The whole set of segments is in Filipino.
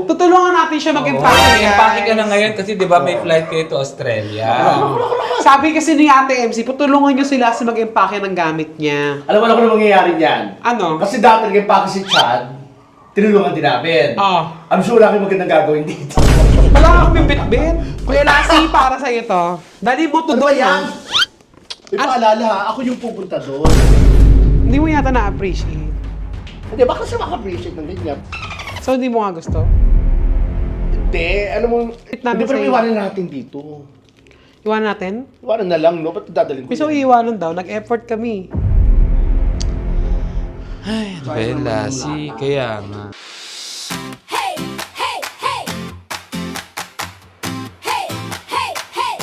Tutulungan natin siya mag-empake. Empake ka na ngayon kasi di ba may flight kayo to Australia. Sabi kasi ni Ate MC, tutulungan niyo sila sa mag-empake ng gamit niya. Alam mo na kung ano mangyayari dyan? Ano? Kasi dati nag-empake si Chad, tinulungan din namin. I'm sure wala kang magandang gagawin dito. Wala kang bibit-bit. Kuya Lassie, para sa'yo to. Dali mo to Ano ba doon, yan? ha? May paalala ha, ako yung pupunta doon. Hindi mo yata na-appreciate. Hindi, baka siya maka-appreciate ng ganyan. So, hindi mo nga gusto? Hindi, alam mo, namin hindi pa sa'yo. iwanan natin dito. Iwan natin? Iwanan na lang, no? Ba't dadalhin ko Gusto ko yan? iiwanan daw. Nag-effort kami. Ay, Bella, si kaya nga. Hey, hey, hey. Hey, hey, hey.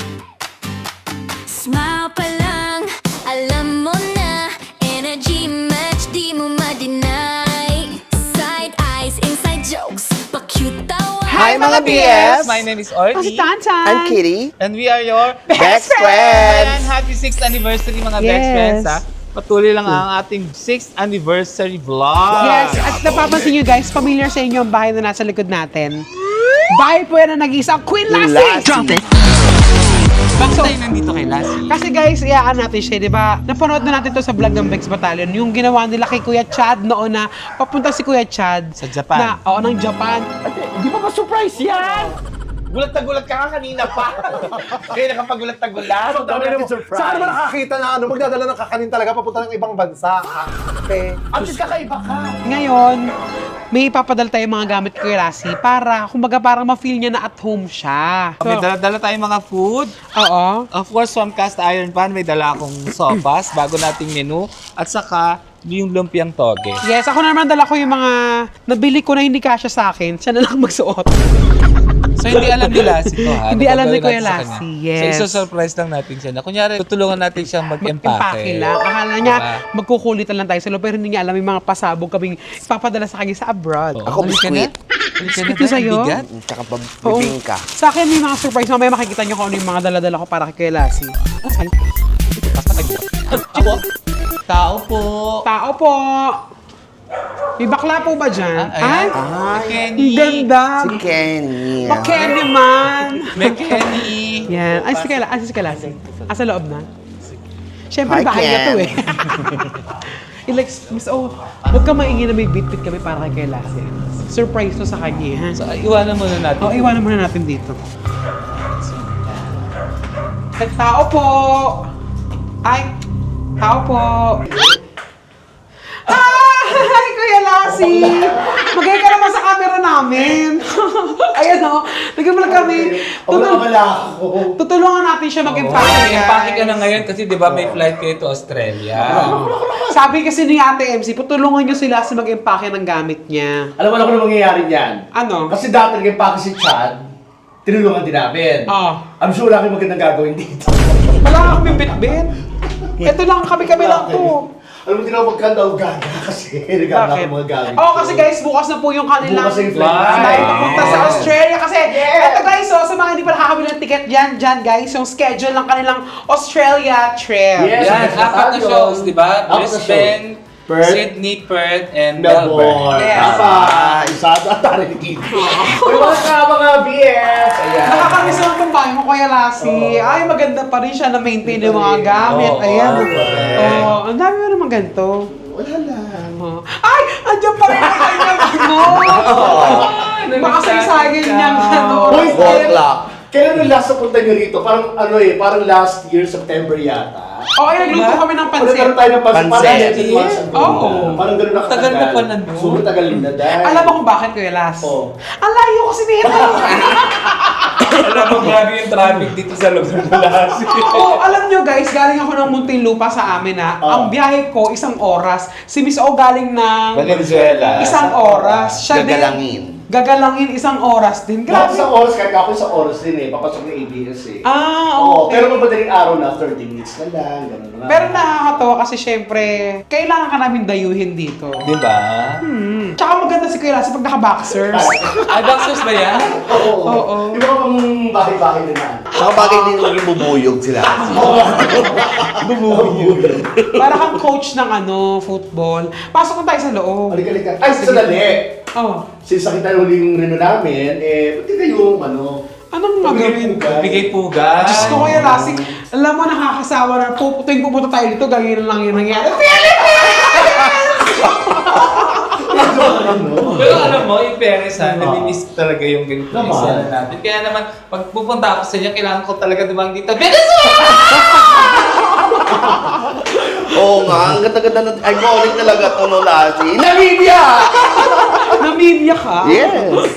Smile pa lang, alam mo na. Energy match, di mo ma-deny. Side eyes, inside jokes, pa-cute tawa. Hi mga BS! My name is Oh, si Orly. Tanchan! I'm Kitty. And we are your Best Ayan, friends! happy 6th anniversary mga Yes. best friends ha. Patuloy lang ang ating 6th anniversary vlog. Yes, at napapansin nyo guys, familiar sa inyo ang bahay na nasa likod natin. Bahay po yan na nag-iisang Queen Lassie! Drop it! Bakit tayo nandito kay Lassie? Kasi guys, iyaan natin siya, di ba? Napanood na natin to sa vlog ng Bex Battalion, yung ginawa nila kay Kuya Chad noon na papunta si Kuya Chad Sa Japan. ng Japan. Di ba ma-surprise yan? Gulat na gulat ka nga kanina pa. Kaya nakapag-gulat na gulat. So, dami naman surprise. Saan naman nakakita na magdadala ng kakanin talaga papunta ng ibang bansa? At least kakaiba ka. Ngayon, may ipapadala tayong mga gamit kay Kuya Lassie para, kumbaga parang ma-feel niya na at home siya. May dala-dala tayong mga food. Oo. Of course, from cast iron pan, may dala akong sopas, bago nating menu. At saka, yung lumpiang toge. Yes, ako naman dala ko yung mga nabili ko na hindi kasya sa akin. Siya na lang magsuot. So, hindi alam ni Lassie to ha? Hindi alam ni Gagawin Kuya natin sa Lassie, kanya. yes. So, iso-surprise lang natin siya na. Kunyari, tutulungan natin siyang Empake mag-empake. lang. Akala niya, Diba? magkukulitan lang tayo sa loob, pero hindi niya alam yung mga pasabog kaming ipapadala sa kanya sa abroad. Ako biskwit. Biskwit yung sa'yo? Bigat. Tsaka Oo. bibingka. Sa akin, may mga surprise. Mamaya makikita niyo kung ano yung mga dala-dala ko para kay Kuya Lassie. Ay, Tao po. tao po! May bakla po ba dyan? Ay, Kenny. ang ganda! Si Kenny. Kenny man! May Kenny. Yan. Ay, si Kela. Ay, si Kela. Sa loob na? Siyempre, Hi, bahay niya to Ken. eh. Like, Miss O, huwag ka maingin na may bit-bit kami para kay Kela. Surprise to sa kanya, ha? So, iwanan muna natin. O, iwanan muna natin dito. Tao po! Ay, tao po! Hi, Kuya Lassie! Magay ka naman sa camera namin. Ayan o, nag-vlog kami. Wala ako. Tutulungan natin siya mag-empake. Empake ka na ngayon kasi di ba may flight kayo to Australia. Sabi kasi ni Ate MC, tutulungan niyo sila sa mag-empake ng gamit niya. Alam mo na kung ano mangyayari dyan? Ano? Kasi dati nag-empake si Chad, tinulungan din namin. I'm sure wala kang magandang gagawin dito. Wala kang bibit-bit. Ito lang, kami-kami lang to. Alam mo, hindi na ako magkanda o gaga kasi nagkanda ako mga gamit. Oo, kasi guys, bukas na po yung kanilang Bukas na yung flight. flight papunta sa Australia. Kasi, eto guys, sa mga hindi pa nakakabili ng ticket dyan guys, yung schedule ng kanilang Australia trip. Yes. Yan, apat na shows, di ba? Apat na Brisbane, Perth, Sydney, Perth, and Melbourne. Melbourne. Yes. Tama. Isa at tari ni Kitty. Uy, mga BS. Ayan. Nakakamiss naman itong bahay mo, Kuya Lassie. Ay, maganda pa rin siya na-maintain yung mga gamit. Oo, Ayan. correct. Oo, ang dami mo naman ganito. Wala lang. Oo. Ay, andyan pa rin yung kanyang ano. Makasaysayan niyang ano. Uy, Wall clock. Kailan yung last na punta nyo rito? Parang ano eh, parang last year, September yata. Oo, ay, nagluto kami ng pansit. Nagkaroon tayo ng pansit. Parang Pansit. 11 months ago. Oo. Parang gano'n na Tagal na pa nandun. Sobrang tagal na dahil. Alam mo kung bakit, Kuya Las? Oo. Ang layo kasi nito. Alam mo, grabe yung traffic dito sa lugar ng Lassie. Oo, alam nyo guys, galing ako ng Muntinlupa sa amin ha. Oo. Ang biyahe ko, 1 oras. Si Miss O galing ng Venezuela. 1 oras. Siya din, Gagalangin. gagalangin 1 oras din. Grabe. Grabe. Sa oras, kahit ako sa oras din eh. Papasok ng ABS eh. Ah, Oo, okay. pero madaling araw na, 30 minutes na lang, gano'n na lang. Pero nakakatawa kasi syempre, kailangan ka namin dayuhin dito. Di ba? Tsaka maganda si Kuya Lassie pag naka-boxers. Ay, boxers ba yan? Oo. Oo. Di ba pang bahay-bahay na na? Saka bagay din yung bubuyog sila. Bumubuyog. Para kang coach ng ano, football. Pasok na tayo sa loob. Halika. Ay, sandali. Oh, Since nakita yung huling reno namin, pati kayo, anong magawin? Bigay puga. Diyos ko Kuya Lassie, alam mo nakakasawa na tuwing pupunta tayo dito, ganyan lang yung nangyari. Pero alam mo, in fairness namimiss talaga yung ganito Naman. isa natin. Kaya naman, pag pupunta ako sa inyo, kailangan ko talaga dumang dito. Venezuela! Oo nga, ang ganda-ganda ng iconic talaga ito, no, Lassie. Namibia! Namibia ka? Yes!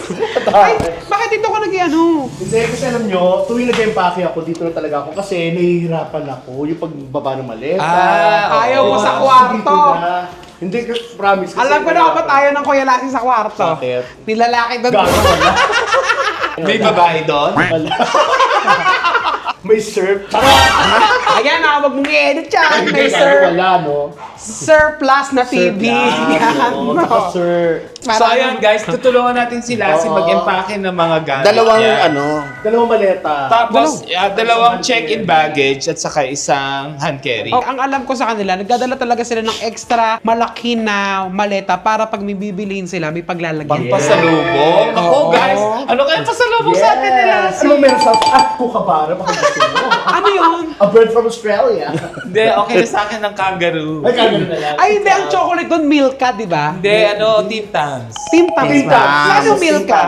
Ay, bakit dito ka nag-ano? Hindi, kasi alam nyo, tuwing nag-empake ako, dito na talaga ako kasi nahihirapan ako yung pagbaba ng maleta. Ayaw mo sa Dito kwarto. na. Hindi, promise. Kasi Alam ko na kung ba't ayaw ng Kuya Lassie sa kwarto. Bakit? Nilalaki doon. Gago wala. May babae doon? May surf. Ayan na, wag mong i-edit yan. Hindi, May wala, no? surplus na TV. Yan. Sir. So ayan guys, tutulungan natin sila si Oo. mag-empake ng mga gamit Dalawang niya. dalawang Tapos, maleta. dalawang check-in baggage at saka isang hand carry. Oh, ang alam ko sa kanila, nagdadala talaga sila ng extra malaki na maleta para pag may bibiliin sila, may paglalagyan. Pampasalubong. Ako Oo. guys, ano kaya pasalubong sa atin nila? Ano mo meron sa kukabara? Baka gusto mo. Ano yun? A bird from Australia. Hindi, okay na sa akin ng kangaroo. Ay, kagano na yan. Ay, hindi. Ang chocolate doon, Milka, di ba? Hindi, Team Tams. Team Tams Team ba? Tams. Ano Milka?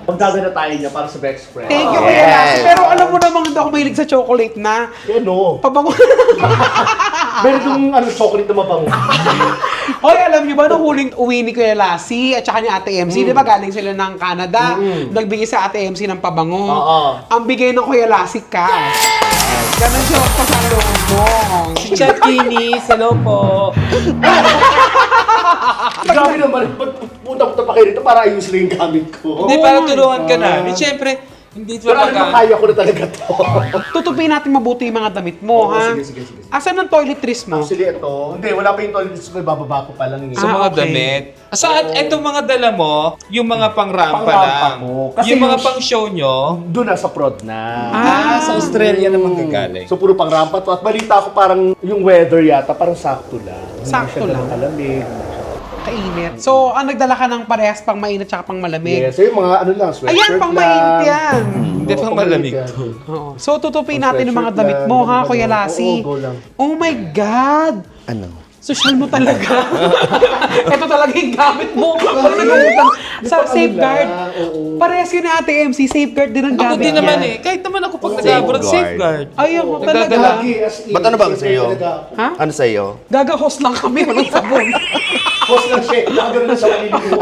Magdadala tayo niya para sa Bex Friend. Thank you, Kuya Lassie. Pero alam mo namang hindi ako mahilig sa chocolate na. Ano? Pabango. Meron yung chocolate na mabango. Hoy, alam niyo ba, nung huling uwi ni Kuya Lassie at saka ni Ate MC, di ba galing sila ng Canada, nagbigay sa Ate MC ng pabango. Oo. Ang bigay ng Kuya Lassie, cash. Ganun siya pasalubong. Chat Kinis, hello po. Grabe naman. Punta-punta pa kayo dito para ayusin lang yung gamit ko. Hindi, para tulungan ka namin. Siyempre, hindi Pero alam mo, talaga. kaya ko na talaga to. Tutupin natin mabuti yung mga damit mo, Oo, ha? sige. Asan ang toiletries mo? Actually, ito. Hindi, wala pa yung toilet ko. Bababa ko pa lang. Sa mga okay. damit. Saan, etong mga dala mo, yung mga pang-rampa Pang-rampa lang. ko. Kasi Yung mga yung- pang-show nyo, Doon na sa prod na. sa Australia naman gagaling. So, puro pang rampa to. At balita ko parang yung weather yata, parang sakto lang. Sakto Hindi lang. siya kalamig. Kainit. So, ang nagdala ka ng parehas pang mainit at pang malamig. Yes, so yung mga ano lang, sweatshirt Ayan, pang lang. mainit yan. Hindi Oo, pang pang malamig mainit yan. to. Oo. So, tutupin natin yung mga Sweatshirt damit lang, mo, ha, ganun, Kuya ganun. Lassie? Oo, go lang. Oh my God! Ano? Social mo talaga. Ito talaga yung gamit mo. Pag nag-uutang sa Di pa ano safeguard. lang, oo. Parehas yun ni Ate MC, safeguard din ang Ako gamit din niya. naman eh. Kahit naman ako pag nag-abroad, safeguard. Ay, ako talaga. Nagdadala. Lagi, as in. Ba't ano ba sa'yo? Talaga. Ha? Ano sa'yo? Gagahos lang kami, walang sabon. Post lang siya. Nakagano na siya maliligo.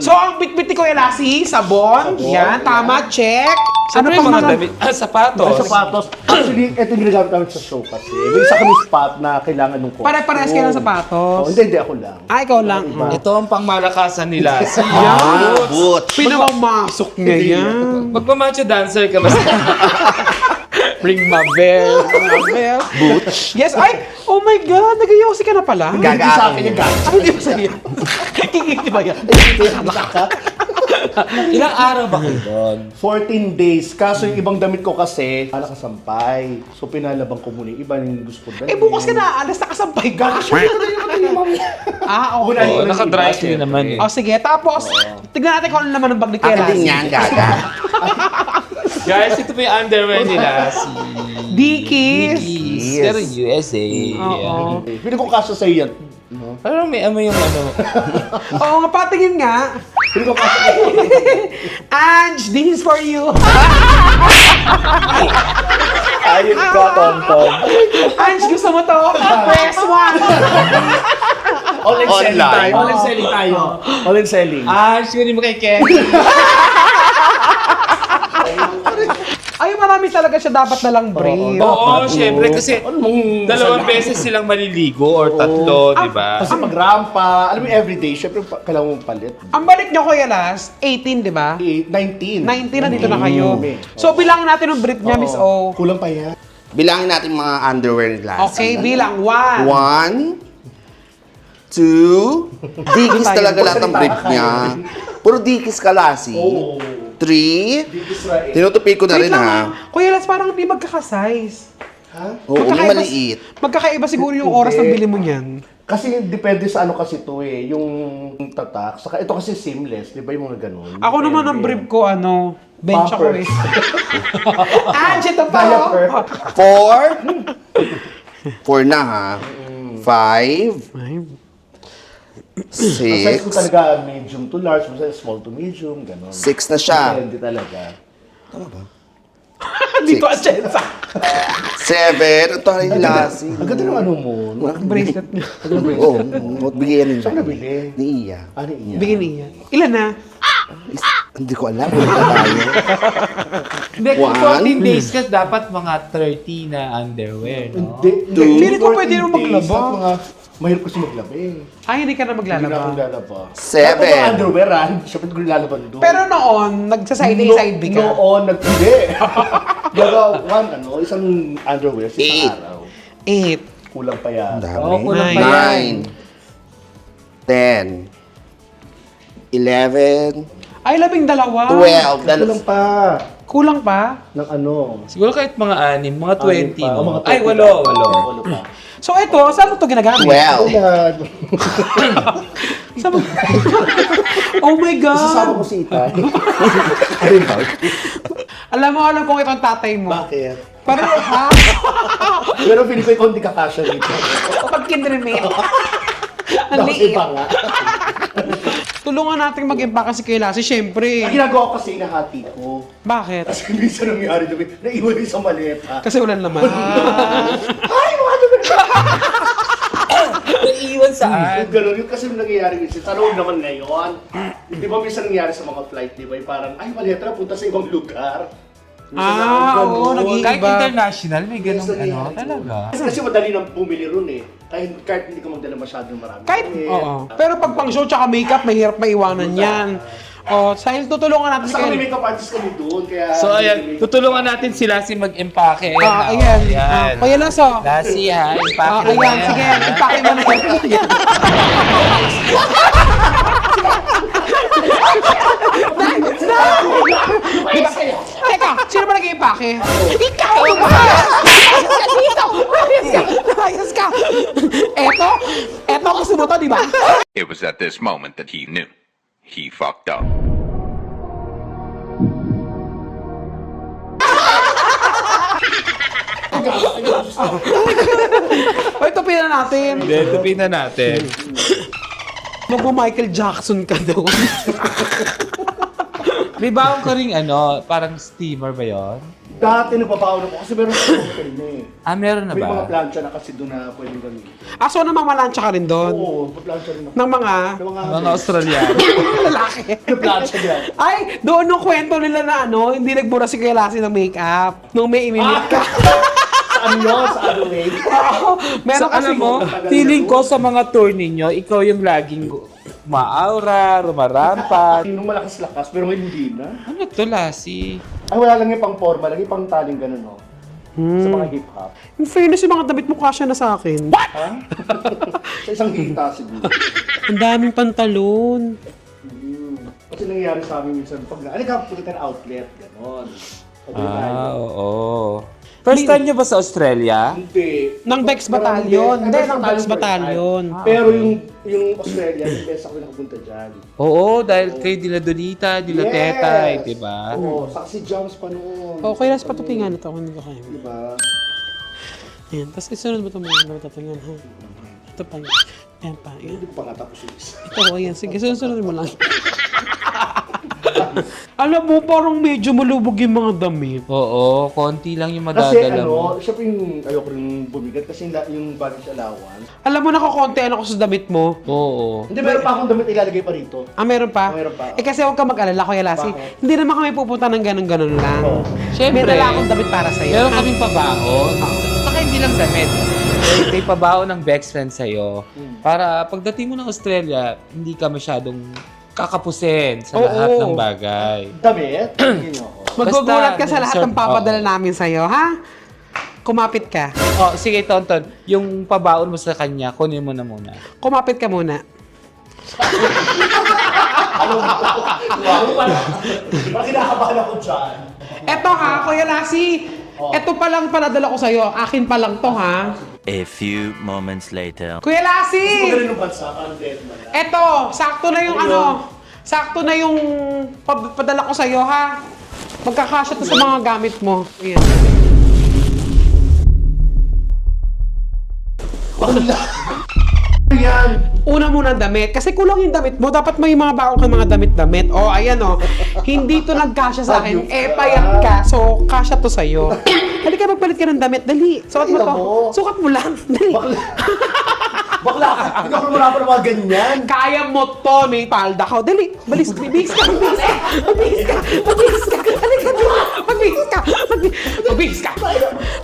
So, ang bitbit ni Kuya Lassie, sabon. Yan, tama, check. Siyempre pang yung mga mga- damit. Sapatos. Ay, sapatos. Actually, ito yung ginagamit namin sa show kasi. May isa kami spot na kailangan ng costume. Pare-parehas kayo ng Oh, sapatos. hindi ako lang. Ah, ikaw lang. Iba. Ito ang pangmalakasan nila. Si Boots. Pinamamasok niya yan. Magpamacho dancer ka ba? Bring my bell. Boots. Yes, ay, oh my God, nag-yosi ka na pala. Hindi sa akin yung gamit. Ay, hindi ba sa'yo? Kikiti ba yan? Ilang araw ba kayo doon? 14 days. Kaso yung ibang damit ko kasi, nakasampay. So pinalabang ko muna yung iba yung gusto ko. Eh, bukas ka na, alas nakasampay ka. Ah, okay. Oo, naka-dry clean naman eh. O sige, tapos, tignan natin kung ano naman ang bag ni Kuya Akin din Lassie. yan, gaga. Guys, ito pa yung underwear nila. Si Dickies. Dickies. Pero USA. Oo. Pili ko kaso sa yan. No? Parang may amoy yung ano. Oo nga, patingin nga. Pili ko kaso Ange, this is for you. Ayun ka, Tonton. Ange, gusto mo to? Press 1. Online selling Online. tayo. Online selling tayo. Online selling. Ah, siguro mo kay Ken. Ay, marami talaga siya dapat na lang brief. Oo, syempre. Kasi Ano mong dalawang beses silang maliligo or tatlo, di ba? Kasi pag rampa, alam mo everyday, syempre kailangan mong palit. Ang balik niyo, Kuya Las, 18, di ba? 19. 19 na dito na kayo. Mm. So, bilangin natin yung brief niya, Miss O. Kulang pa yan. Bilangin natin mga underwear glass. Okay, bilang 1. 1, 2, dikis Tayo. talaga lahat ng brief niya. Puro dikis ka, Lassie. Oo. 3, Israel. tinutupi ko na Wait rin lang, ha. Kuya Las, parang hindi magkakasize. Ha? Oo, may maliit. Magkakaiba siguro yung oras ng bili mo niyan. Kasi depende sa ano kasi to eh, yung tatak. Saka ito kasi seamless, di ba yung mga ganun? Ako naman ang brief ko, bench ako Bumper. eh. Ito pa. Diaper. 4 na ha. 5, Ang size ko 6, talaga medium to large, basta small to medium, ganun. 6 na siya. Depende talaga. Dito ang Chensa. 7, ito ay lasing. Ang ganda ng ano mo. Bracelet niya. Oo, bigyan rin Saan siya. nabili? Ni Iya. Ano niya? Bigyan niya. Ilan na? Hindi ko alam. Wala tayo. Hindi, kung One. 14 days ka, dapat mga 30 na underwear, no? Hindi. Feeling ko pwede rin maglaba. Mahirap kasi maglaba eh. Ay, hindi ka na Hindi na ako maglalaba. lalaba. 7. Dapat yung underwear ah, siyempre ko lalaban doon. Pero noon, nagsaside A, side B ka. Noon, hindi. Gaga, isang underwear sa Eight. isang araw. 8. Kulang pa yan. Ang dami. Oo, kulang pa yan. 9, 10, 11, Ay, 12. 12. Kulang pa. Kulang pa? Ng ano. Siguro kahit mga 6, mga 20, pa. no? Mga 20 Ay, pa. 8. Walo pa. So ito, saan mo ito ginagamit? 12. Ayan. Saan mo... Oh my Sasama God! ko si Itay. Ayun ba? Alam ko itong tatay mo. Bakit? Pero, ha? Pero feeling ko ikaw hindi kakasya dito. Pag kinremate. Ang Tapos liit. iba nga. Tulungan natin mag-impake si Kuya Lassie, syempre. Ang ginagawa ko kasi inahati ko. Bakit? Kasi minsan nangyari doon, naiwan din sa maleta. Kasi wala naman. Ay, mga naman! Naiiwan saan? Yung ganun, yung kasi yung nangyayari minsan, sa loob naman ngayon. Di ba minsan nangyayari sa mga flight, di ba? Yung parang, ay, maleta na, punta sa ibang lugar. Oo, nag-iiba. Kahit international, may ganong Minsan ano, nangyayari. talaga. Kasi madali nang bumili ron eh. Kahit hindi ko magdala masyadong marami. Kahit, Eh, oo. Pero pag pang show tsaka makeup, mahirap maiwanan yan. O, dahil tutulungan natin si Basta kami Kuya. makeup artist kami doon, kaya... So, ayan, tutulungan natin sila si mag-impake. Ayan. Kuya Lasso. Lassie, ha? Impake Ayan, sige, impake mo na yan. Teka, sino ba nag-iimpake? Ikaw! Dito! Ayos ka! Eto gusto mo to, di ba? It was at this moment that he knew. He fucked up. O, ito pina natin. Hindi, tupin na natin. Magbo-Michael Jackson ka daw. May baong ka ring ano, parang steamer ba yon? Dati nagpapaon ako kasi meron sa hotel na eh. Ah, meron na May mga ba? plancha na kasi doon na pwede gamitin. So, namamalansya ka rin doon? Oo, plancha rin ako. Ng mga Ng mga Mga Australiano. lalaki. plancha dyan. Ay, doon nung kwento nila na hindi nagbura si Kuya Lassie ng makeup. Nung may imimit ka. Saan yun? Sa ano eh? Meron So, kasi alam mo, feeling ko sa mga tour ninyo, ikaw yung laging maaura, rumarampat. Nung malakas-lakas, pero ngayon hindi na. Ano to, Lassie? Ay, wala lang yung pang forma, lagi pang taling ganun, no? Sa mga hip-hop. In fairness, yung mga damit mo kasya na sa akin. Ha? Sa isang hita siguro. Ang daming pantalon. Kasi nangyayari sa amin minsan, pag punta ng outlet, gano'n. Ah, oo. First time nyo ba sa Australia? Hindi. Ng Bex Battalion. Hindi, ng Bex Battalion. Pero yung Australia, yung best ako nakapunta dyan. Oo, dahil kay Dila Donita, Dila Tetay, di ba? Oo, saka si Joms pa noon. Okay, las patupingan ito. Hindi ko kaya. Diba? Ayan, tapos isunod mo ito mga tatapingan, ha? Ito pa. Ayan pa. Ayan. Hindi ko pa nga tapos yung isa. Ito, ayan. Sige, sunod mo lang. Alam mo, parang medyo malubog yung mga damit. Oo, konti lang yung Kasi madadala mo. syempre yung ayoko rin bumigat kasi yung baggage allowance. Alam mo, nakakontean ako sa damit mo. Oo. Hindi, meron pa akong damit ilalagay pa rito. Ah, meron pa? Meron pa. Eh kasi huwag ka mag-alala, Kuya Lassie. Bakit? Hindi naman kami pupunta ng ganun-ganun lang. Oo. Siyempre, May dala akong damit para sa'yo. meron kaming pabaon. Saka hindi lang damit. May pabaon ng best friend sa'yo. Para pagdating mo ng Australia, hindi ka masyadong kakapusin sa Oo. lahat ng bagay. Damit? Hindi nyo ako. Magugulat ka Basta, sa lahat ng sir, papadala oo. namin sa'yo, ha? Kumapit ka. Oh, sige, Tonton. Yung pabaon mo sa kanya, kunin mo na muna. Kumapit ka muna. Diba kinakabahan ako dyan? Eto ha, Kuya Lassie. Eto pa lang paladala ko sa'yo. Akin pa lang to, ha? A few moments later. Kuya Lassie! Magaling ng bansa, parang dead man. Eto, sakto na yung sakto na yung padala ko sa'yo, ha? Magkakasya to sa mga gamit mo. Ayan. Yan! Una muna damit. Kasi kulang yung damit mo. Dapat may mga bago kang mga damit-damit. O, ayan o. Hindi to nagkasya sa akin. Payat ka. So, kasya to sa'yo. Halika, magpalit ka ng damit. Dali. Sukat mo to. Sukat mo lang. Dali. Bakla ka! Hindi ako naman ng mga ganyan! Kaya mo to. May palda ka. Dali. Balis. Magbihis ka. Magbihis ka. Magbihis ka. Magbihis ka. Halika, dali. Magbihis ka. Magbihis ka.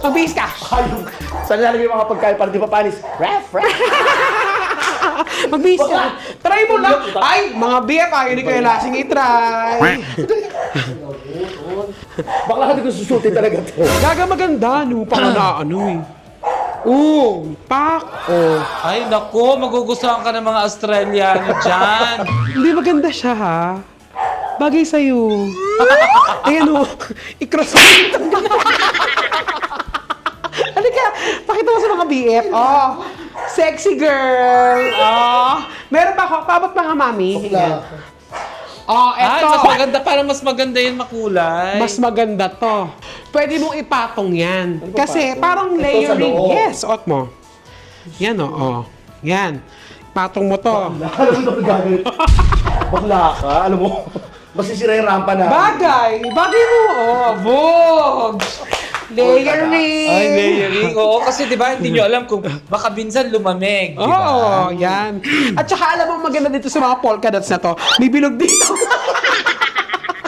Magbihis ka. Ayun! Saan lalagay yung mga pagkain para di pa panis? Ref! Magbihis ka. Try mo lang. Ay, mga BF, ayaw ni Kuya Lasing i-try. Bakla ka di ko susutin talaga to. Gaga maganda, no? Paka na ano eh. Oo, pak. Oh. Ay, naku, magugustuhan ka ng mga Australiano dyan. Hindi maganda siya, ha? Bagay sa'yo. Ayan o, i-cross mo. Halika, pakita mo sa mga BF. Oh, sexy girl. Oh, meron pa ako, paabot pa nga, mami. Ayan. Oh, Ay, eto. mas maganda. Parang mas maganda yung makulay. Mas maganda to. Pwede mong ipatong yan. Kasi parang Ito sa layering. loob. Yes, suot mo. Yan o. Oh. Yan. Patong mo to. Alam mo ito gagawin. Bakla ka, alam mo. Masisira yung rampa na. Bagay. Bagay mo. Oh, Vogue. Layering. Ay, layering. Oo, kasi di ba, hindi nyo alam kung baka minsan lumamig. Di Oo, ba? yan. At saka alam mo maganda dito sa mga polka dots na to. May bilog dito.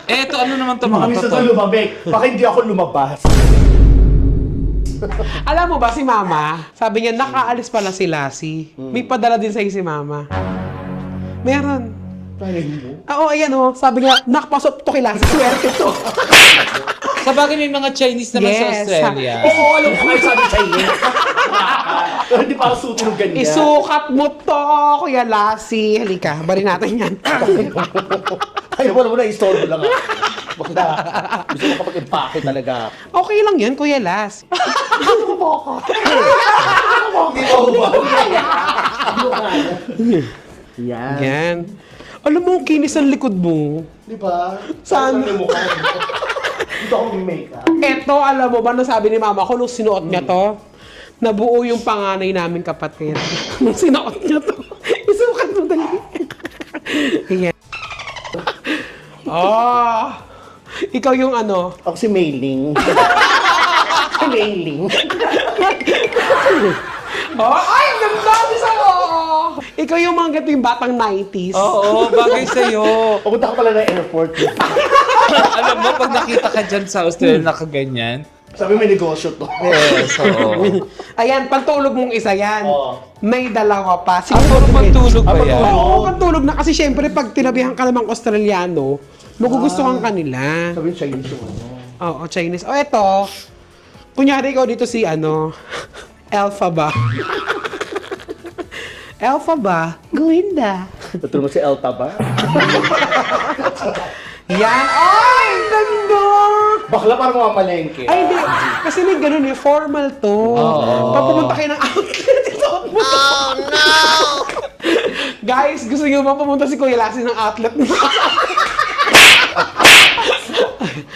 Eto, ano naman to mga Minsan totoo? ito lumabig. Baka hindi ako lumabas. Alam mo ba si Mama? Sabi niya, nakaalis pala si Lassie. May padala din sa'yo si Mama. Meron. Oo, ayan o. Sabi niya, nakapasok to kay Lassie. Swerte to. Sa bagay may mga Chinese naman sa Yes. Australia. Oo, alam ko kayo sabi sa'yo. Pero hindi para sutin ng ganyan. Isukat mo to, Kuya Lassie. Halika, bari natin yan. Ay, wala mo na, istorbo lang ako. Bakla. Gusto mo kapag-impake talaga. Okay lang yan, Kuya Lassie. Hindi mo ba? Yan. Yan. Alam mo, ang kinis ang likod mo. Di ba? Saan? Saan yung mukha mo? Dito ako mag-makeup. Eto, alam mo ba, nasabi ni Mama ko nung sinuot niya to, nabuo yung panganay namin kapatid. Nung sinuot niya to. Isukat mo dali. Ayan. Oh, ikaw yung ano? Ako si Mailing. Si Mailing. Oh, ay, ganda sa mo! Ikaw yung mga ganito yung batang 90s. Oo, bagay sa'yo. Pupunta ka pala ng airport. Alam mo, pag nakita ka dyan sa Australia na kaganyan, Sabi may negosyo to. yes, oo. Ayan, pantulog mong isa yan. Oo. May dalawa pa. Siguro pantulog ba yan? Oo, pantulog na. Kasi syempre, pag tinabihan ka namang Australiano, magugustuhan ka nila. Sabi yung Chinese yung ano. Oo, Chinese. O, eto. Kunyari ikaw dito si, Alpha ba? Alpha ba? Glinda. Tutulong mo si Elta ba? Yan. Ay, ganda! Bakla para mga malengke. Ay, hindi. Kasi may ganun eh. Formal to. Pag pumunta kayo ng outlet, isuot mo to. Oh, no! Guys, gusto nyo ba pumunta si Kuya Lassie ng outlet mo?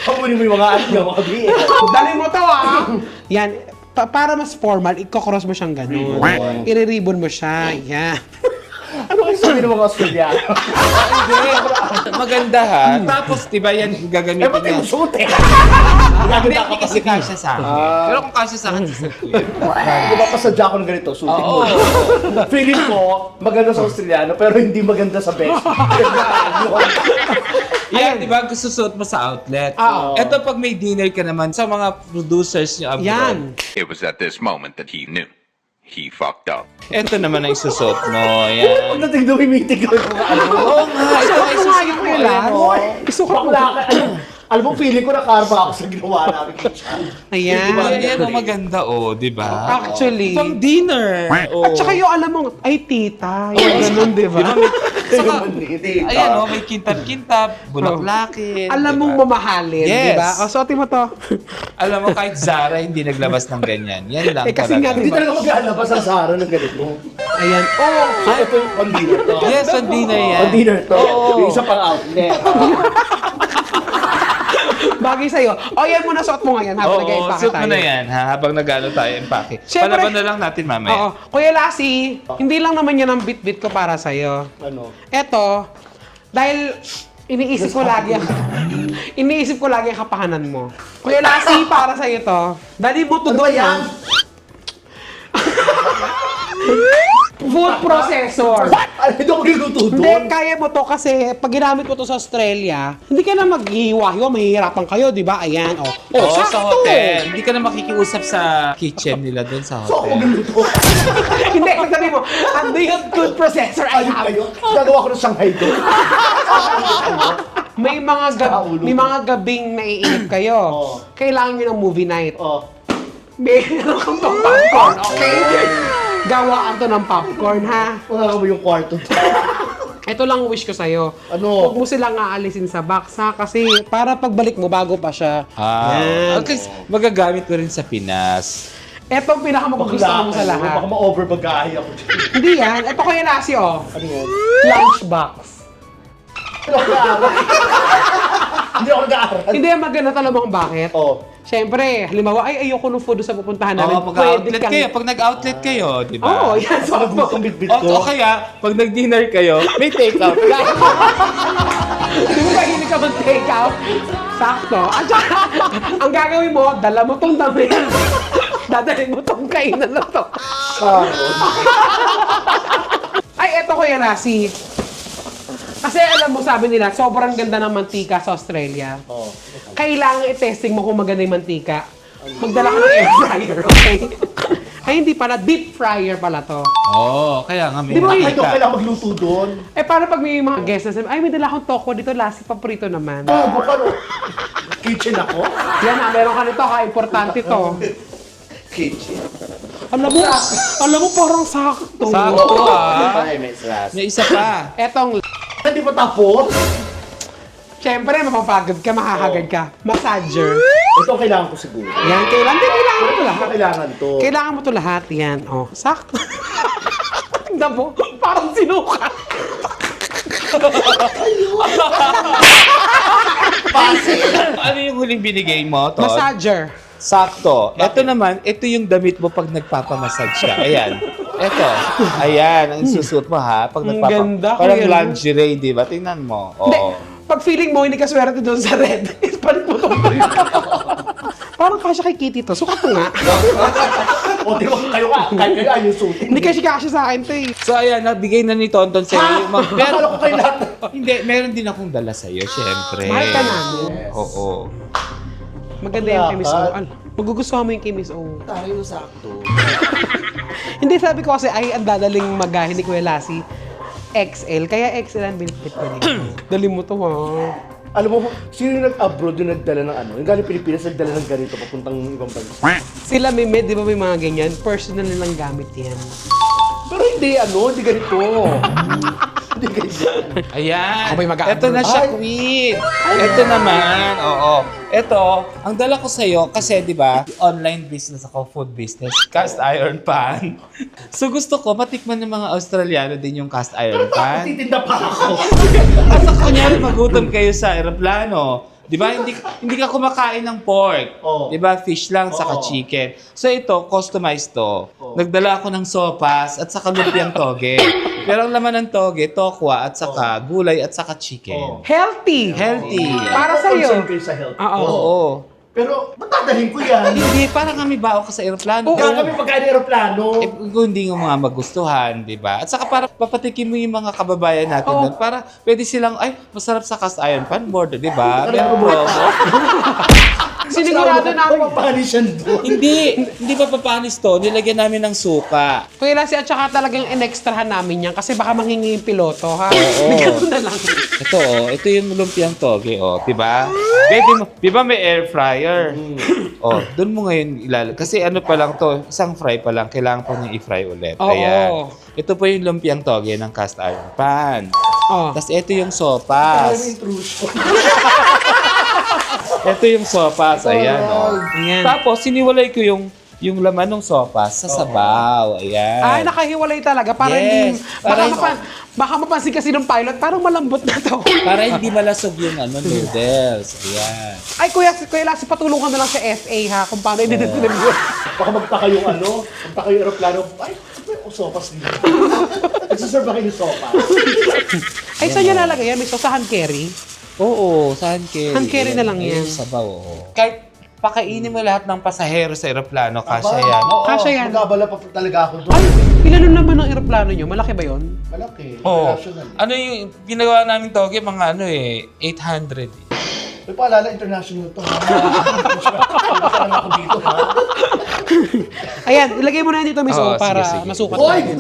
Hapunin mo yung mga mga BF. Dali mo to, Yan. Para mas formal, i-cross mo siyang ganun. I-ribbon mo siya. Yan. Ano kayo sabi ng mga Australiano? Hindi, maganda ha. Tapos, di ba yan gagamitin Eh, ba't niya? yung suot eh? Hindi ako kasi kasya sa akin. Pero kung kasya sa akin, sa yun. Di ba pasadya ko ng ganito, suotin mo. Feeling ko, maganda sa Australiano, pero hindi maganda sa best. Yan, di ba? Susuot mo sa outlet. Oo. Ito pag may dinner ka naman sa mga producers niyo abroad. Yan. It was at this moment that he knew. He fucked up. Ito naman ang isusot mo. Yan. Pagdating doon, may meeting ko yung mga ano. Oo nga, ito Isukat ang mo nga yung Kuya Lassie. Isukat mo. Bakla ka. Alam mo, feeling ko nakarma ako sa ginawa namin. Ayan. Ayan, maganda, di ba? Actually. Pang dinner. At saka yung alam mo, ay tita, yung ganun, di ba? Saka, Hindi. ayan, may kintab-kintab, bulaklakin. Alam di mong ba? mamahalin, Yes. di ba? O, suotin mo to. Alam mo, kahit Zara, hindi naglabas ng ganyan. Yan lang Kasi nga, Hindi di ba? talaga mag-aalabas ang Zara ng ganito. Ayan. Oh, So, ito yung pang-dinner to. Yes, pang dinner yan. Pang-dinner to. Oo. Yung isa pang outlet. bagay sa'yo. O, yan muna suot mo ngayon habang Oo, nag-impake suit tayo. mo na yan, ha? Habang nag-ano tayo, empake. Siyempre- Palaban na lang natin mamaya. Oo. Kuya Lassie, hindi lang naman yan ang bit-bit ko para sa'yo. Ano? Eto, dahil iniisip ko lagi ang kapahanan mo. Kuya Lassie, para sa'yo to. Dali mo to Ano ba doon, yan? Food processor. Ano ito magluluto Hindi, doon? kaya mo to kasi pag ginamit mo to sa Australia, hindi ka na maghiwa-hiwa, mahihirapan kayo, di ba? Ayan, oh. Oo, sa sakto. hotel. Hindi ka na makikiusap sa kitchen nila doon sa So, ako hotel. magluluto. Hindi, sabi mo, and do you have food processor? I Ayun have. kayo. Gagawa ko ng Shanghai doon. May mga gabing naiinip kayo. Oo. Kailangan nyo ng movie night. Oh. Meron kang pang popcorn, okay? Gawaan to ng popcorn, ha? Mga mo yung kwarto. Ito lang wish ko sa'yo. Ano? Huwag mo silang aalisin sa box, ha? Kasi para pagbalik mo, bago pa siya. Ah, okay. Magagamit mo rin sa Pinas. Ito ang pinakamagugustuhan mo sa Baka lahat. ma-over pag-aahi ako dyan. Hindi yan. Ito ko yung nasi, oh. Ano yan? Lunchbox. Ano ako nag-aaral? Hindi ako nag-aaral. Hindi yan maganda, alam mo kung bakit? Oh. Siyempre, halimbawa, ay ayoko ng food sa pupuntahan namin. Oo, mag-outlet kayo. Pag nag-outlet kayo, di ba? Oo, yan. So, Parang gusto kong bitbit ko. O kaya, pag nag-dinner kayo, may take-out. Di mo kahilig ka mag-take out? Sakto. At saka, ang gagawin mo, dala mo tong damit. Dadalhin mo tong kainan na to. Ay, eto ko yan, Nasi. Kasi alam mo, sabi nila, sobrang ganda ng mantika sa Australia. Oh. Kailangan i-testing mo kung maganda yung mantika. Magdala ka ng air fryer, okay? Ay, hindi pala. Deep fryer pala to. Oo, kaya nga may Di ba, Ay, ito nakita. kailangan magluto doon. Eh, para pag may mga guests na sabi, ay, may dala akong toko dito, Lassie, paborito naman. Bago ka no? Kitchen ako? Yan na, meron ka nito, importante to. Kitchen. Alam mo, parang sakto. Sakto ah. Ay, may slash. May isa pa. Etong, Hindi pa tapos? syempre, mapapagod ka, mahahagad ka. Massager. Ito ang kailangan ko siguro. Yan, kailangan mo to lahat. Kailangan to. Kailangan mo to lahat, yan. Oh, sakto. Tingnan mo, parang sinuka. Ano yung huling binigay mo, Todd? Massager. Sakto. Ito naman, ito yung damit mo pag nagpapamassage ka. Ayan. Ito. Ayan, ang susuot mo ha. Pag Ang ganda, Parang Kuya Lu. lingerie, di ba? Tingnan mo. Hindi, Oo. pag feeling mo, hindi ka swerte doon sa red, ispalit mo to. Parang kasya kay Kitty to. Sukat ko nga. O, di ba kayo ka? Kahit kayo ayun suotin. Hindi kasi kasya sa akin to eh. So ayan, nabigay na ni Tonton sa'yo yung mga... Akala ko kayo lahat. Hindi, meron din akong dala sa'yo, syempre. Mahal ka namin. Oo. Maganda yung kay Miss O. Magugustuhan mo yung kay Miss O. Tayo sakto. Hindi, sabi ko kasi, ay, ang dadaling magahin ni Kuya Lassie. XL. Kaya XL ang binitbit ko dito. Dali mo to, ha? Alam mo, sino yung nag-abroad yung nagdala ng ano? Yung galing Pilipinas, nagdala ng ganito papuntang ibang bansa. Sila may med, di ba may mga ganyan? Personal nilang gamit yan. Pero hindi hindi ganito. Hindi ganyan. Ayan. Ako may mag-a-upload. Ito na siya, Ay. Queen. Ito naman. Oo. Ito, ang dala ko sa'yo kasi, di ba, online business ako, food business, cast iron pan. So gusto ko, matikman ng mga Australiano din yung cast iron pan. Titinda pa ako. At kunyari, magutom kayo sa aeroplano. Di ba? Hindi ka kumakain ng pork. Oo. Di ba? Fish lang, saka Oo. chicken. So ito, customized to. Nagdala ako ng sopas at saka lumpiang toge. Pero ang laman ng toge, tokwa at saka gulay at saka chicken. Healthy! Healthy. Para sa'yo. Concern kayo sa health. Oo. Oo. Pero, ba't dadalhin ko yan? Hindi, parang kami bao ka sa aeroplano. Kaya kami pagkain ng aeroplano. Eh, kung hindi nga mga magustuhan, di ba? At saka para papatikin mo yung mga kababayan natin doon, para pwede silang, ay, masarap sa cast iron pan board, di ba? Meron promo. Sinigurado namin. Mapapanis yan doon. Hindi pa papanis to. Nilagyan namin ng suka. Kuya Lassie, at saka talagang in-extrahan namin yan kasi baka manghingi yung piloto, ha? Bigyan mo na lang. Ito yung lumpiang toge, di ba? Pwede mo, di ba may air fryer? Oh, doon mo ngayon ilalagay. Kasi ano pa lang to, isang fry pa lang, kailangan pa niya i-fry ulit. Oo. Ayan. Ito po yung lumpiang toge ng cast iron pan. Oh. Tapos ito yung sopas. Ito yung sopas, ayan. Oh. Ayan. Tapos, siniwalay ko yung laman ng sopas sa sabaw. Ayan. Ay, nakahiwalay talaga. Para Yes. hindi, Para baka mapansin kasi ng pilot, parang malambot na to. Para hindi malasog yung noodles. Ayan. Ay, Kuya Lassie, patulungan na lang sa FA ha, kung paano i-deliver. Baka magtaka yung magtaka yung aeroplano. Ay, may sopas dito. Nagsiserve ba kayo yung sopas? Ay, saan niya lalagay yan? May sauce sa hand carry? Oo, sa hand carry. Hand carry na lang yan. Ayun, sabaw, oo. Kahit pakainin mo lahat ng pasahero sa eroplano, kasya yan. Oo. Kasya yan. Mag-abala pa talaga ako doon. Ay, ilan naman ang eroplano nyo? Malaki ba yon? Malaki. Oo. International. Ano yung ginagawa namin toge, mga 800 eh. May paalala, international to. Ha? Saan ako dito, ha? Ayan, ilagay mo na yan dito, Miss Oo, O, para sige, sige. masukat Hoy! natin.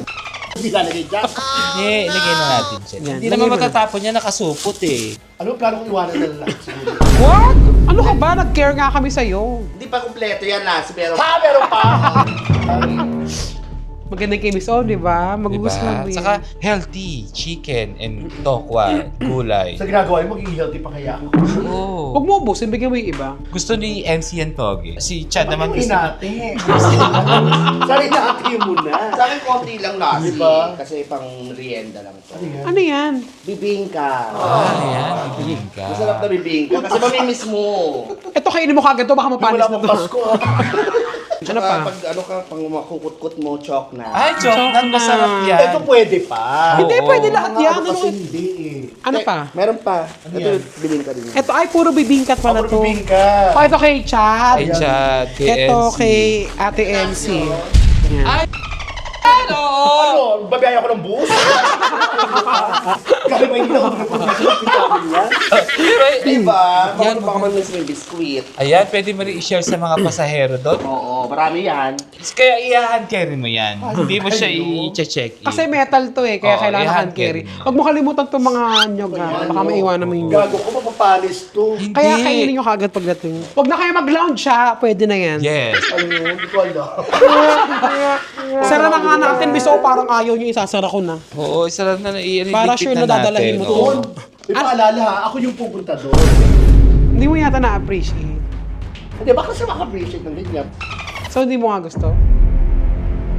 Hindi lalagay dyan. Hindi, ilagay na natin siya. Yan, Hindi lagay naman mo na. matatapon yan, nakasupot eh. Ano plano kong iwanan na lang siguro? What? Ano ka ba? Nag-care nga kami sa'yo. Hindi pa kumpleto yan, Lassie, pero... Ha, meron pa! Maganda kay Miss O, di ba? Diba? Magugustuhan mo yan. Saka healthy chicken and tokwa, gulay. Sa ginagawa mo, magiging healthy pa kaya ako. Oo. Huwag mo ubusin, bigyan mo yung iba. Gusto ni MC yan toge. Si Chad naman Patuloy gusto. natin. Sorry natin muna. Sa akin, konti lang, Lassie. Diba? Kasi pang merienda lang to. Ano yan? Bibingka. Ayan, bibiling ka. Masarap na bibingka. Kasi mamimiss mo. Ito, kainin mo kagad to, baka mapanis Wala na pang to. Pasko, ha? Ano pa? Pag pang makukut-kut mo, chok na. Ay, choknan, masarap yan. Ito pwede pa. Hindi, Oo. pwede lahat yan. Ano Ano, kasi hindi eh. ano Eh, pa? Meron pa. Ito, yan? bibingka din yan. Ito, ay, puro bibingkat pala to. Bibingka. Oh, ito kay Chad. Ay, Chad, kay Ito MC. kay Ate MC. Yan. Ay, oo! Ano? Babiyaya ko ng bus? Kaya ba hindi ako pinapin yan? Diba? Yan, Baka man miss mo yung biskuit. Ayan, pwede mo rin i-share sa mga pasahero doon. Oo, marami yan. Kaya i-hand carry mo yan. Hindi mo siya i-check in. Kasi metal to eh, kaya Oo, kailangan i-hand hand carry. carry. Huwag mo kalimutan itong mga nyog ha. Baka maiwanan mo yung nyog. Gago ko, mapapanis to. Hindi. Kaya kainin nyo kagad pagdating. Huwag na kayo mag-lounge ha. Pwede na yan. Yes. Ano, hindi ko alam. Sara na nga natin, Miss O, parang ayaw nyo isasara ko na. Oo, isa lang na Para sure na dadalhin mo to. Doon. May paalala ha, ako yung pupunta doon. Hindi mo yata na-appreciate. Hindi, baka siya maka-appreciate ng ganyan. So, hindi mo nga gusto?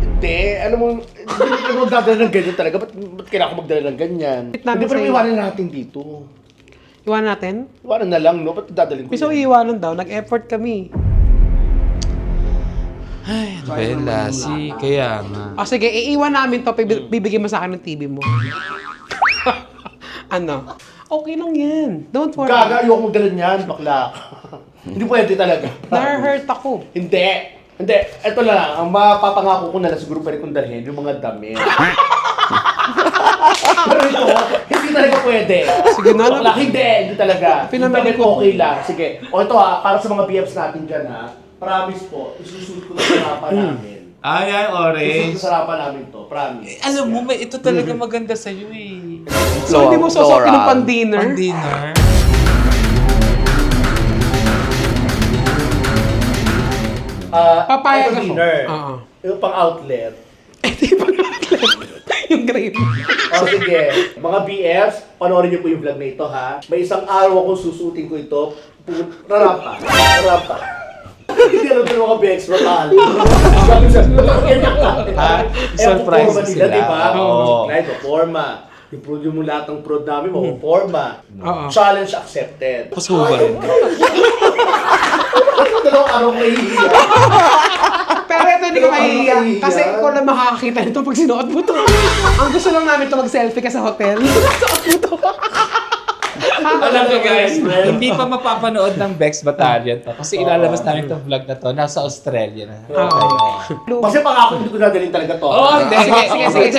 Hindi, alam mo, hindi ko magdadala ng ganyan talaga. Ba't kailangan ko magdala ng ganyan? Wait namin Hindi pa sa'yo. iwanan natin dito. Iwan natin? Iwanan na lang, no? Ba't dadalhin ko Miss O, yan? iiwanan daw. Nag-effort kami. Ay, Bella, kaya nga. O sige, iiwan namin to. Bibigyan mo sa akin ng TV mo. Ano? Okay lang yan. Don't worry. Gaga, ayoko magdala niyan, bakla. Hindi pwede talaga. Na-hurt ako. Hindi. Hindi. Ito na lang. Ang mapapangako ko na lang siguro pwede kong dalhin yung mga damit. Pero ito, hindi talaga pwede. Sige na, Bakla, hindi talaga. Pinamili Yung damit ko. okay lang. Sige. O ito para sa mga BFs natin dyan ha. Promise po, isusunod ko na sa harapan namin. Ay, Isusunod ko sa harapan namin to. Promise. Alam mo, ito talaga maganda sa'yo eh. So, hindi mo susuotin ng pan-dinner? Pang-dinner. Papayag ito ako. dinner. Oo. Ito pang outlet. Hindi pa yung grave. O sige, mga BFs, panoorin niyo po yung vlog na ito ha. May isang araw akong susutin ko ito. Rarapa. Hindi alam ko mga BFs, matal. Sabi sa Surprise forma nila, sila. di ba? Oo. Right, forma. I-prod mo lahat ng prod namin, forma. Oo. Challenge accepted. Puso ba rin? Dalawang araw mahihiya. Pero ito hindi ko mahihiya. Mahihiya. Kasi ikaw lang makakakita nito pag sinuot mo to. Ang gusto lang namin to mag-selfie ka sa hotel. Suot mo to. Alam ko guys, hindi pa mapapanood ng Bex Battalion to. Kasi ilalabas namin itong vlog na to. Nasa Australia na. Kasi pangako hindi ko nadalhin talaga to. Oh, hindi. Sige.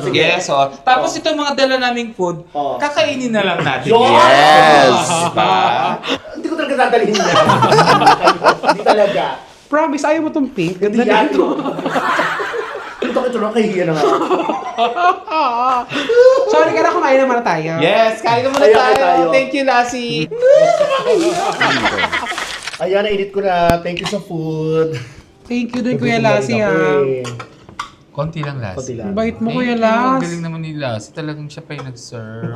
Sige. So, tapos itong mga dala naming food, Oo. kakainin na lang natin. Yun! Yes! Diba? Hindi ko talaga dadalhin yan. Hindi talaga. Promise, ayaw mo tong pink. Hindi Ganda yan. nito. Ito, nakahihiya na nga. Sorry ka na, kumain naman na tayo. Yes, kain na muna Ayaw, tayo. tayo. Thank you, Lassie. Ayan, na-edit ko na. Thank you sa food. Thank you din, Kuya Lassie, ha. Konti lang, Lassie. Konti lang. Ang bait mo, Kuya Ang Las. galing naman ni Lassie. Talagang siya pa yung nag-serve.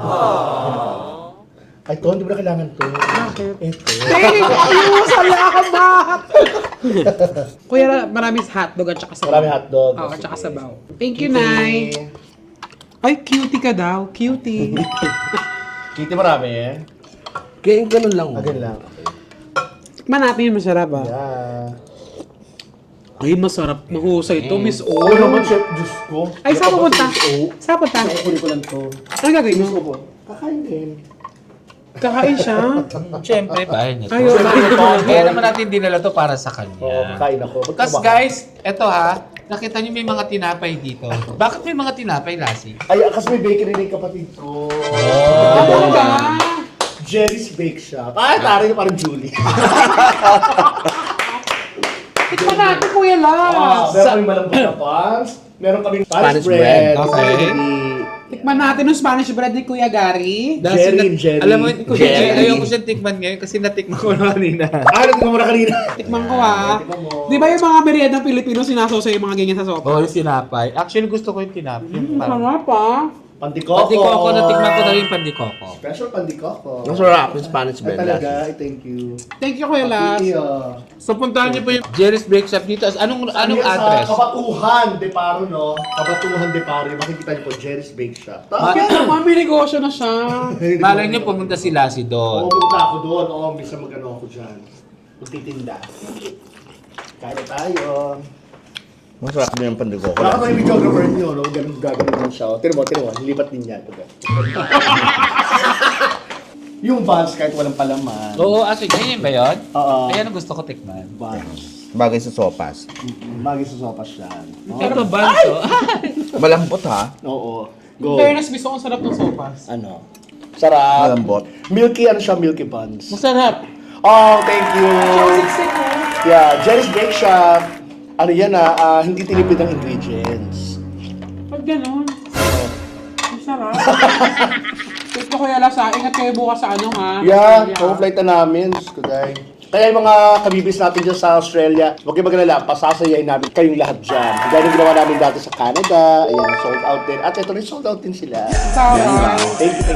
Ay, to, hindi mo na kailangan to. Bakit? Ito. Thank you! Salamat! Kuya, maraming hotdog at saka sabaw. Marami hotdog. Oo, at saka sabaw. Thank you, Nay. Ay, cutie ka daw. Cutie. Kitty marami eh. Kaya ganun lang. Agad lang. Tikman natin yung masarap, ah. Yeah. Ay, masarap. Mahusay ito, Miss O. Oo naman, Chef. Diyos ko. Ay, saan pupunta? Oo. Saan pupunta? Kukunin ko lang to. Ano gagawin Diyos ko mo? po. Kakain din. Kakain siya. Siyempre, bahay niya. Ayun. Kaya naman natin dinala to para sa kanya. Oo, kakain ako. Ba't Tapos kumakain? guys, eto ha, nakita niyo may mga tinapay dito. Bakit may mga tinapay, Lassie? Ay, kasi may bakery na yung kapatid ko. Ah, talaga? Jerry's Bake Shop. Ay, taray na parang Julie. Tikman natin, Kuya Las. Meron kaming malambot na buns. Meron kaming Spanish Spanish bread. bread. Okay. Tikman natin yung Spanish bread ni Kuya Gary. Jerry. Alam mo, Jerry. ayaw ko siyang tikman ngayon kasi natikman ko na kanina. Ah, natin mo na kanina. Tikman ko, ha. Di ba yung mga meriendang Pilipino sinasaw yung mga ganyan sa sopa? Oo, yung tinapay. Actually, gusto ko yung tinapay. Masarap, ha. Pandikoko. Pandikoko, natikman ko na rin yung pandikoko. Special pandikoko. Masarap yung Spanish Ay, bread. talaga. Ay, thank you. Thank you, Kuya Las. So, puntahan niyo po yung Jerry's Break Shop dito. Anong address? Sa Kabatuhan de Paro, no? Kabatuhan de Paro. Makikita niyo po, Jerry's Bake Shop. Bakit naman? May negosyo na siya. Malay niyo pumunta si Lassie Oo, doon. pumunta ako doon. Oo, minsan mag-ano ako dyan. Magtitinda. Kaya tayo. Masarap din yung pandikoko. Wala ka yung videographer niyo, no? Ganun gagawin mo siya. Tira mo. Lipat din yan. Yung buns kahit walang palaman. Oo, ganyan ba yun? Oo. Ayan ang gusto ko tikman. Buns. Bagay sa sopas. Bagay sa sopas yan. Ito, banso. Malambot ha? Oo. In Go. fairness, gusto kong sarap ng sopas. Ano? Sarap. Malambot. Milky, ano siya? Milky buns. Masarap. Oh, thank you. Siksik mo. Yeah, Jerry's Bake Shop. Ano yan hindi tinipid ang ingredients. Pag ganun. Ang sarap. Gusto ko Kuya Las, ha. Ingat kayo bukas sa ano, ha. Yeah, Australia. home flight na namin. Kuday. Kaya yung mga kabibis natin dyan sa Australia, huwag kayo magalala, pasasayain namin kayong lahat dyan. Kaya yung ginawa namin dati sa Canada, ayan, sold out din. At ito rin, sold out din sila. Sarap. Thank you.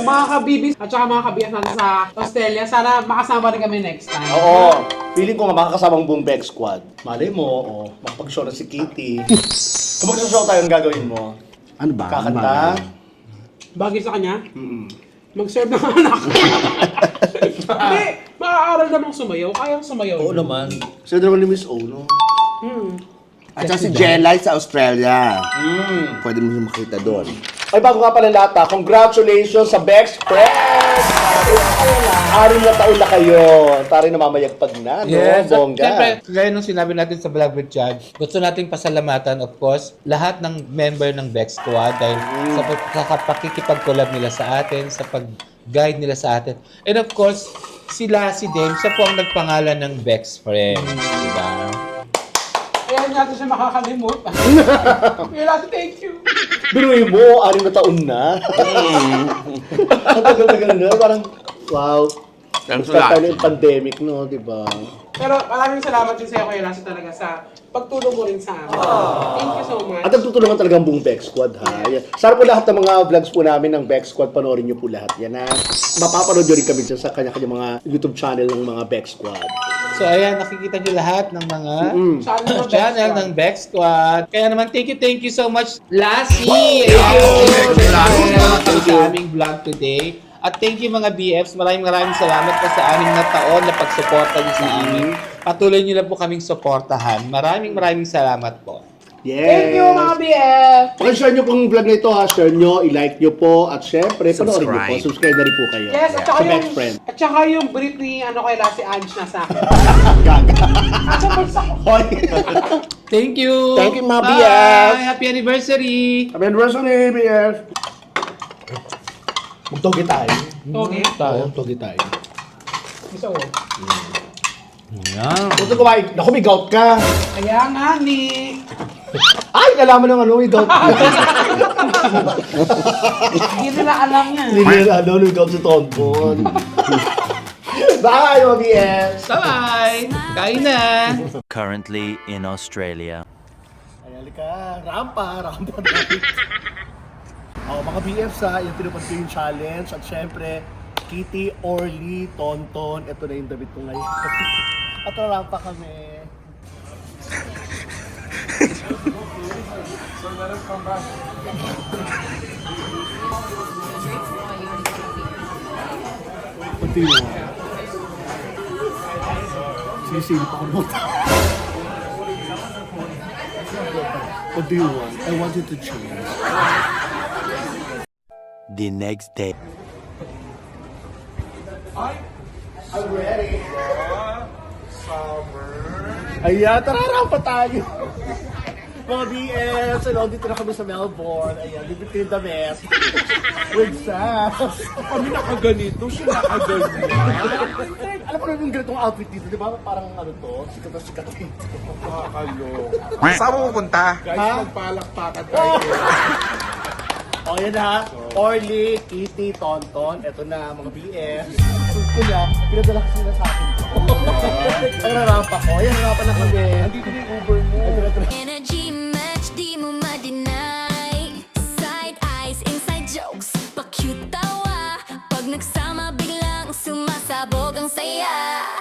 Yung mga kabibis at saka mga kabias natin sa Australia, sana makasama rin kami next time. Oo. Feeling ko nga makakasama ang buong Beck Squad. Malay mo, makapag-show na si Kitty. Kung mag-show tayo, ang gagawin mo? Ano ba? Kakanta? Bagay sa kanya, mag-serve ng anak. Hindi, makakaaral namang sumayaw. Kayang sumayaw. Oo naman. Sila naman ni Miss O, no? At saka si Jelay sa Australia. Pwede mo siya makita doon. Ay, bago nga pala lahat congratulations sa Bex Friends! 6 na taon na kayo. Taray na mamayagpag na, no? Yes, at Bongga. siyempre, gaya nung sinabi natin sa Vlog with Chad, gusto nating pasalamatan, of course, lahat ng member ng Bex Squad dahil sa pakikipag-collab nila sa atin, sa pag-guide nila sa atin. And of course, si Lassie din, siya po ang nagpangalan ng Bex Friends, di ba? Kaya natin siya makakalimutan. Kuya Las, thank you. Binuhin mo, 6 na taon na. Ang tagal-tagal na. Parang, wow. Thanks Start a lot. tayo ng pandemic, no? Diba? Pero maraming salamat din sa'yo, Kuya Las, talaga sa pagtulong mo rin sa amin. Thank you so much. At nagtutulungan talaga ang buong Beck Squad, ha? Yan. Sana po lahat ng mga vlogs po namin ng Beck Squad, panoorin niyo po lahat yan, ha? Mapapanood nyo rin kami dyan sa kanya-kanya mga YouTube channel ng mga Beck Squad. So ayan, nakikita niyo lahat ng mga Channel ng channel Bex ng Bex Squad. Kaya naman, thank you so much, Lassie! Sa aming vlog today. At thank you mga BFs, maraming salamat po sa 6 na taon na pagsuporta niyo sa amin. Patuloy niyo lang po kaming suportahan. Maraming salamat po. Yes! Thank you, mga BF! Pakishare nyo pong vlog na ito, ha? Share nyo, i-like nyo po, at syempre, panoorin nyo po. Subscribe na rin po kayo. Yes, at saka Sa yung, Beck Friend. at saka yung brief ni, kay Lassie Ange na sa akin. Asa bulsa ko? Hoy! Thank you! Thank you, mga Bye! BFs. Happy anniversary! Happy anniversary, BF! Magtogi tayo. Okay. Oo, togi tayo. Gusto ko. Yan. Huwag ka kumain. Naku, may gout ka. Kaya nga ni... Ay, nalaman ng may gout. Hindi nila alam yan. Hindi nila ano, nung si Tonton. Bye, mga BFs! Bye-bye! Kain na! Currently in Australia. Ay, halika. Rampa namin. Mga BFs yung pinupad ko yung challenge. At syempre, Kitty, Orly, Tonton, ito na yung damit ko ngayon. At rampa kami. Pati mo. Sisilip ako mo. What do you want? I want you to change. The next day. I'm ready. Ayan, tararampa tayo. Mga BS, dito na kami sa Melbourne. Ayan, dito yung damit. With Sass. Kami nakaganito, siya nakaganito. Alam mo naman yung ganitong outfit dito, di ba? Parang ano to, sikat na sikat dito. Saan mo pupunta? Guys, magpalakpakan tayo. O yan ha, Orly, Kitty, Tonton, eto na mga BS. Kuya, pinadala kasi nila sa akin. Ang narampa ko, yan narampa na kami. Andito na yung Uber mo. Energy match, di mo ma-deny. Side eyes, inside jokes, pa-cute tawa. Pag nagsama biglang sumasabog ang saya.